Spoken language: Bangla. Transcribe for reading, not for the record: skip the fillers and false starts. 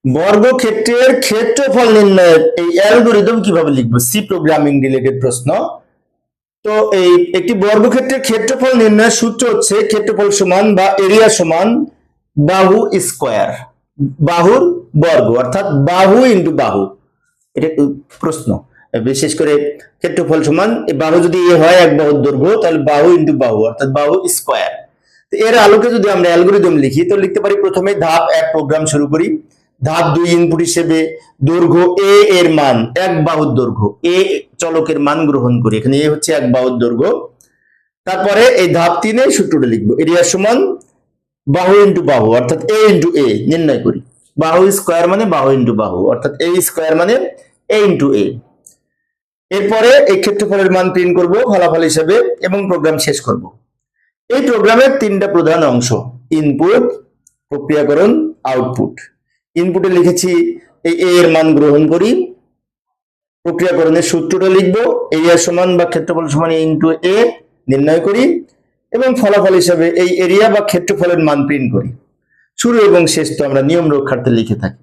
বর্গক্ষেত্রের ক্ষেত্রফল নির্ণয়ের এই অ্যালগরিদম কিভাবে লিখবো, সি প্রোগ্রামিং রিলেটেড প্রশ্ন। তো এই একটি বর্গক্ষেত্রের ক্ষেত্রফল নির্ণয়ের সূত্র হচ্ছে ক্ষেত্রফল সমান বা এরিয়া সমান বাহু স্কয়ার, বাহুর বর্গ অর্থাৎ বাহু ইন্টু বাহু। এটা প্রশ্ন, বিশেষ করে ক্ষেত্রফল সমান বাহু যদি এ হয় এক বাহুর দৈর্ঘ্য, তাহলে বাহু ইন্টু বাহু অর্থাৎ বাহু স্কয়ার। এর আলোকে যদি আমরা অ্যালগরিদম লিখি তো লিখতে পারি, প্রথমে ধাপ 1 প্রোগ্রাম শুরু করি। ধাপ 2 ইনপুট হিসেবে দৈর্ঘ্য এ এর মান, এক বাহুর দৈর্ঘ্য এ চলকের মান গ্রহণ করি, এখানে এ হচ্ছে এক বাহুর দৈর্ঘ্য। তারপরে এই ধাপ 3 এ সূত্রটা লিখবো, এরিয়া সমান বাহু ইন্টু বাহু অর্থাৎ এ ইন্টু এ নির্ণয় করি। বাহু স্কয়ার মানে বাহু ইন্টু বাহু অর্থাৎ এ স্কয়ার মানে এ ইন্টু এ। এরপরে এই ক্ষেত্রফলের মান প্রিন্ট করব ফলাফল হিসেবে এবং প্রোগ্রাম শেষ করব। এই প্রোগ্রামের 3টা প্রধান অংশ, ইনপুট, প্রক্রিয়াকরণ, আউটপুট। ইনপুটে লিখেছি এই এ এর মান গ্রহণ করি, প্রক্রিয়াকরণের সূত্রটা লিখব, এরিয়া সমান বা ক্ষেত্রফল সমান এ ইন্টু এ নির্ণয় করি এবং ফলাফল হিসেবে এই এরিয়া বা ক্ষেত্রফলের মান প্রিন্ট করি। শুরু এবং শেষ তো আমরা নিয়ম রক্ষার্থে লিখে থাকি।